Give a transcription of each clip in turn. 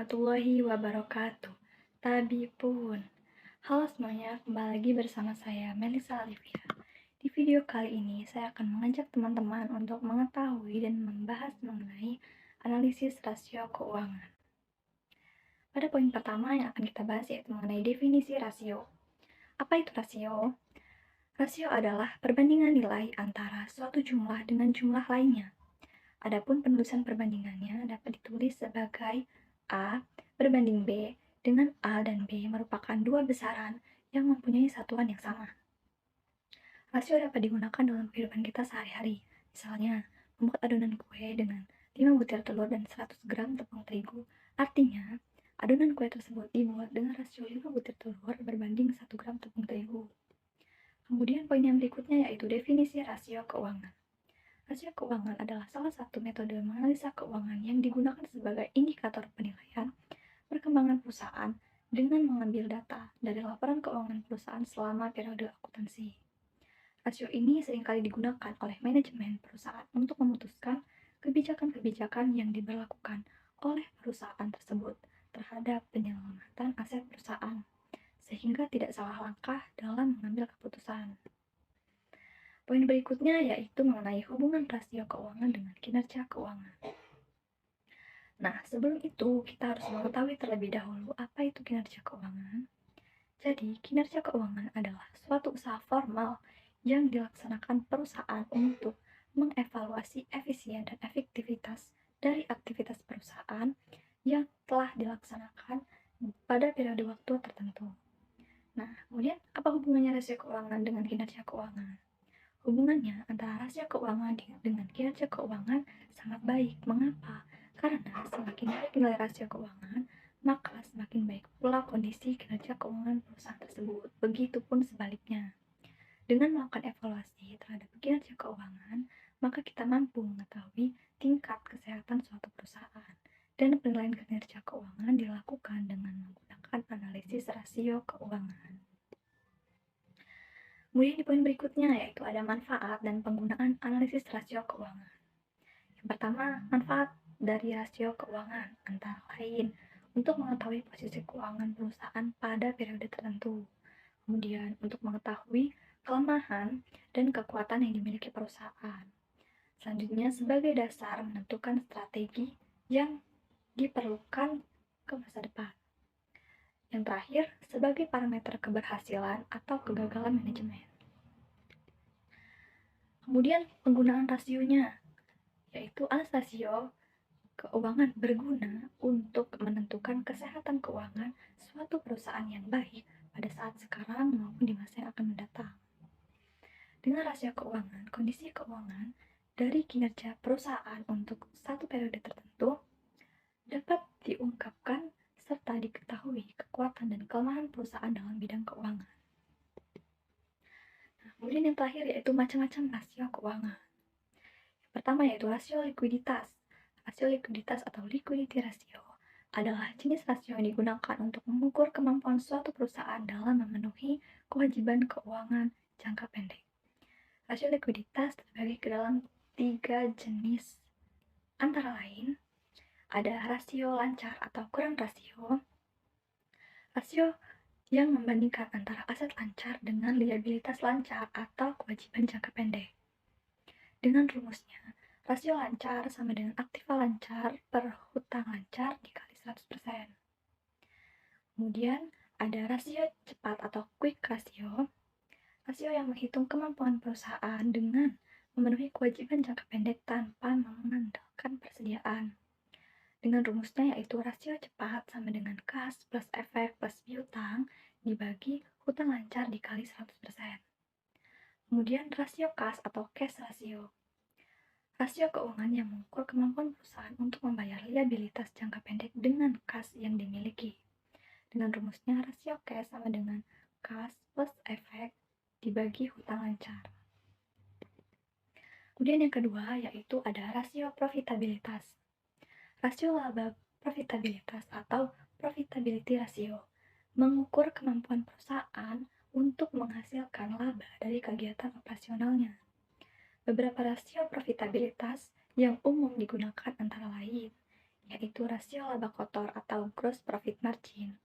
warahmatullahi wabarakatuh. Tabipun. Halo semuanya, kembali lagi bersama saya Melisa Alivia. Di video kali ini saya akan mengajak teman-teman untuk mengetahui dan membahas mengenai analisis rasio keuangan. Pada poin pertama yang akan kita bahas yaitu mengenai definisi rasio. Apa itu rasio? Rasio adalah perbandingan nilai antara suatu jumlah dengan jumlah lainnya. Adapun penulisan perbandingannya dapat ditulis sebagai A berbanding B, dengan A dan B merupakan dua besaran yang mempunyai satuan yang sama. Rasio dapat digunakan dalam kehidupan kita sehari-hari. Misalnya, membuat adonan kue dengan 5 butir telur dan 100 gram tepung terigu. Artinya, adonan kue tersebut dibuat dengan rasio 5 butir telur berbanding 1 gram tepung terigu. Kemudian poin yang berikutnya yaitu definisi rasio keuangan. Rasio keuangan adalah salah satu metode menganalisa keuangan yang digunakan sebagai indikator penilaian perkembangan perusahaan dengan mengambil data dari laporan keuangan perusahaan selama periode akuntansi. Rasio ini seringkali digunakan oleh manajemen perusahaan untuk memutuskan kebijakan-kebijakan yang diberlakukan oleh perusahaan tersebut terhadap penyelamatan aset perusahaan, sehingga tidak salah langkah dalam mengambil keputusan. Poin berikutnya yaitu mengenai hubungan rasio keuangan dengan kinerja keuangan. Nah, sebelum itu kita harus mengetahui terlebih dahulu apa itu kinerja keuangan. Jadi, kinerja keuangan adalah suatu usaha formal yang dilaksanakan perusahaan untuk mengevaluasi efisien dan efektivitas dari aktivitas perusahaan yang telah dilaksanakan pada periode waktu tertentu. Nah, kemudian apa hubungannya rasio keuangan dengan kinerja keuangan? Hubungannya antara rasio keuangan dengan kinerja keuangan sangat baik. Mengapa? Karena semakin baik nilai rasio keuangan, maka semakin baik pula kondisi kinerja keuangan perusahaan tersebut. Begitupun sebaliknya. Dengan melakukan evaluasi terhadap kinerja keuangan, maka kita mampu mengetahui tingkat kesehatan suatu perusahaan. Dan penilaian kinerja keuangan dilakukan dengan menggunakan analisis rasio keuangan. Kemudian di poin berikutnya yaitu ada manfaat dan penggunaan analisis rasio keuangan. Yang pertama, manfaat dari rasio keuangan antara lain untuk mengetahui posisi keuangan perusahaan pada periode tertentu. Kemudian untuk mengetahui kelemahan dan kekuatan yang dimiliki perusahaan. Selanjutnya sebagai dasar menentukan strategi yang diperlukan ke masa depan. Yang terakhir, sebagai parameter keberhasilan atau kegagalan manajemen. Kemudian penggunaan rasionya, yaitu alas rasio keuangan berguna untuk menentukan kesehatan keuangan suatu perusahaan yang baik pada saat sekarang maupun di masa yang akan mendatang. Dengan rasio keuangan, kondisi keuangan dari kinerja perusahaan untuk satu periode tertentu dapat diungkapkan serta diketahui kekuatan dan kelemahan perusahaan dalam bidang keuangan. Nah, kemudian yang terakhir yaitu macam-macam rasio keuangan. Yang pertama yaitu rasio likuiditas. Rasio likuiditas atau liquidity ratio adalah jenis rasio yang digunakan untuk mengukur kemampuan suatu perusahaan dalam memenuhi kewajiban keuangan jangka pendek. Rasio likuiditas terbagi ke dalam 3 jenis, antara lain ada rasio lancar atau kurang rasio, rasio yang membandingkan antara aset lancar dengan liabilitas lancar atau kewajiban jangka pendek. Dengan rumusnya, rasio lancar sama dengan aktiva lancar per hutang lancar dikali 100%. Kemudian ada rasio cepat atau quick ratio, rasio yang menghitung kemampuan perusahaan dengan memenuhi kewajiban jangka pendek tanpa mengandalkan persediaan. Dengan rumusnya yaitu rasio cepat sama dengan kas plus efek plus piutang dibagi hutang lancar dikali 100%. Kemudian rasio kas atau cash ratio. Rasio keuangan yang mengukur kemampuan perusahaan untuk membayar liabilitas jangka pendek dengan kas yang dimiliki. Dengan rumusnya rasio cash sama dengan kas plus efek dibagi hutang lancar. Kemudian yang kedua yaitu ada rasio profitabilitas. Rasio laba profitabilitas atau profitability ratio mengukur kemampuan perusahaan untuk menghasilkan laba dari kegiatan operasionalnya. Beberapa rasio profitabilitas yang umum digunakan antara lain yaitu rasio laba kotor atau gross profit margin.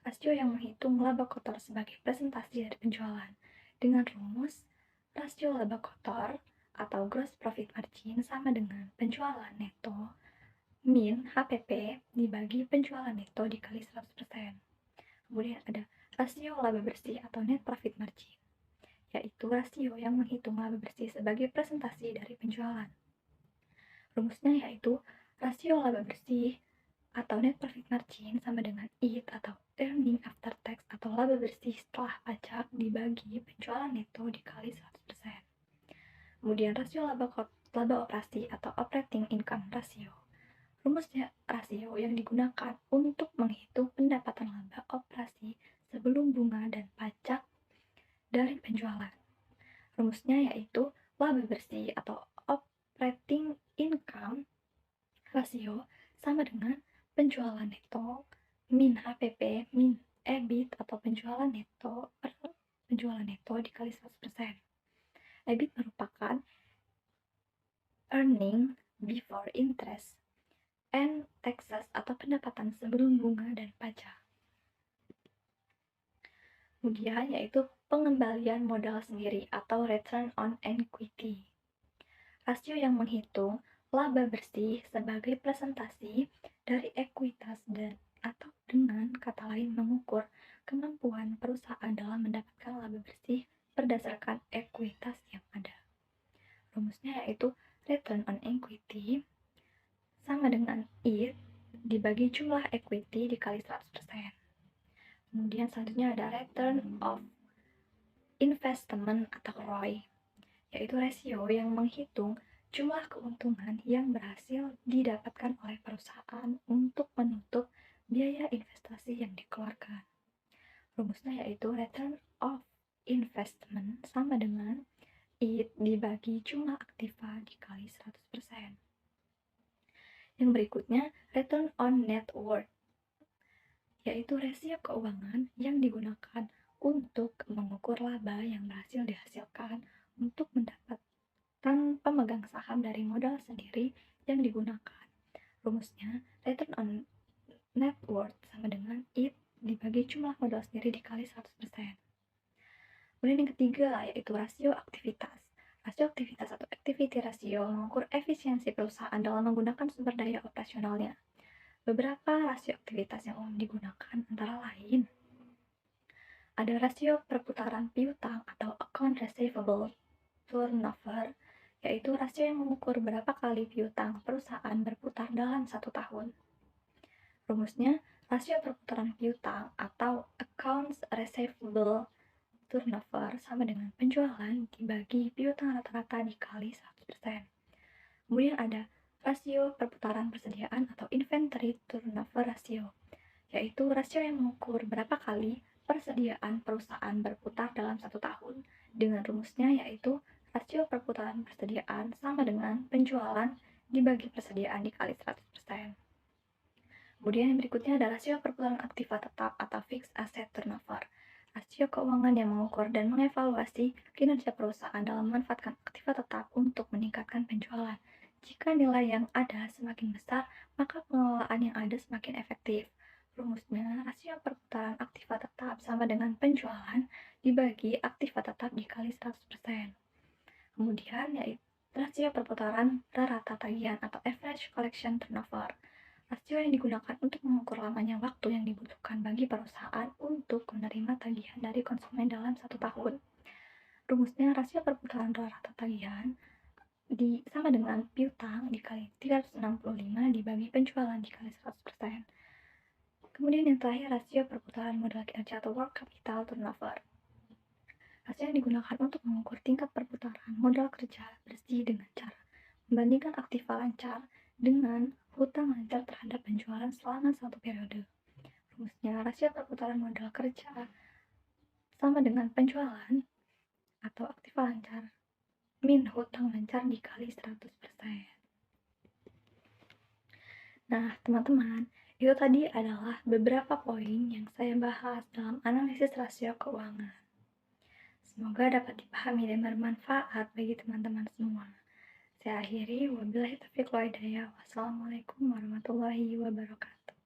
Rasio yang menghitung laba kotor sebagai presentasi dari penjualan. Dengan rumus, rasio laba kotor atau gross profit margin sama dengan penjualan neto min HPP dibagi penjualan neto dikali 100%. Kemudian ada rasio laba bersih atau net profit margin, yaitu rasio yang menghitung laba bersih sebagai presentasi dari penjualan. Rumusnya yaitu rasio laba bersih atau net profit margin sama dengan EAT atau earning after tax atau laba bersih setelah pajak dibagi penjualan neto dikali 100%. Kemudian rasio laba operasi atau operating income ratio. Rumusnya rasio yang digunakan untuk menghitung pendapatan laba operasi sebelum bunga dan pajak dari penjualan. Rumusnya yaitu laba bersih atau operating income rasio sama dengan penjualan neto min HPP min EBIT atau penjualan neto dikali 100%. EBIT merupakan earning before interest and taxes atau pendapatan sebelum bunga dan pajak. Kemudian yaitu pengembalian modal sendiri atau return on equity. Rasio yang menghitung laba bersih sebagai presentasi dari ekuitas dan atau dengan kata lain mengukur kemampuan perusahaan dalam mendapatkan laba bersih berdasarkan ekuitas yang ada. Rumusnya yaitu return on equity sama dengan EAT dibagi jumlah equity dikali 100%. Kemudian selanjutnya ada return of investment atau ROI, yaitu rasio yang menghitung jumlah keuntungan yang berhasil didapatkan oleh perusahaan untuk menutup biaya investasi yang dikeluarkan. Rumusnya yaitu return of investment sama dengan EAT dibagi jumlah aktiva dikali 100%. Yang berikutnya, return on net worth, yaitu rasio keuangan yang digunakan untuk mengukur laba yang berhasil dihasilkan untuk mendapatkan pemegang saham dari modal sendiri yang digunakan. Rumusnya, return on net worth sama dengan EAT dibagi jumlah modal sendiri dikali 100%. Kemudian yang ketiga, yaitu rasio aktivitas. Rasio aktivitas atau activity ratio mengukur efisiensi perusahaan dalam menggunakan sumber daya operasionalnya. Beberapa rasio aktivitas yang umum digunakan antara lain ada rasio perputaran piutang atau account receivable turnover, yaitu rasio yang mengukur berapa kali piutang perusahaan berputar dalam 1 tahun. Rumusnya, rasio perputaran piutang atau accounts receivable turnover sama dengan penjualan dibagi piutang rata-rata dikali 100%. Kemudian ada rasio perputaran persediaan atau inventory turnover ratio, yaitu rasio yang mengukur berapa kali persediaan perusahaan berputar dalam 1 tahun. Dengan rumusnya yaitu rasio perputaran persediaan sama dengan penjualan dibagi persediaan dikali 100%. Kemudian yang berikutnya ada rasio perputaran aktiva tetap atau fixed asset turnover. Rasio keuangan yang mengukur dan mengevaluasi kinerja perusahaan dalam memanfaatkan aktiva tetap untuk meningkatkan penjualan. Jika nilai yang ada semakin besar, maka pengelolaan yang ada semakin efektif. Rumusnya, rasio perputaran aktiva tetap sama dengan penjualan dibagi aktiva tetap dikali 100%. Kemudian yaitu rasio perputaran rata tagihan atau average collection turnover. Rasio yang digunakan untuk mengukur lamanya waktu yang dibutuhkan bagi perusahaan untuk menerima tagihan dari konsumen dalam 1 tahun. Rumusnya, rasio perputaran rata tagihan sama dengan piutang dikali 365 dibagi penjualan dikali 100%. Kemudian yang terakhir, rasio perputaran modal kinerja atau work capital turnover. Rasio yang digunakan untuk mengukur tingkat perputaran modal kerja bersih dengan cara membandingkan aktiva lancar dengan hutang lancar terhadap penjualan selama 1 periode. Rumusnya, rasio perputaran modal kerja sama dengan penjualan atau aktiva lancar min hutang lancar dikali 100%. Nah, teman-teman, itu tadi adalah beberapa poin yang saya bahas dalam analisis rasio keuangan. Semoga dapat dipahami dan bermanfaat bagi teman-teman semua. Saya akhiri, wabillahi taufiq wal hidayah. Wassalamualaikum warahmatullahi wabarakatuh.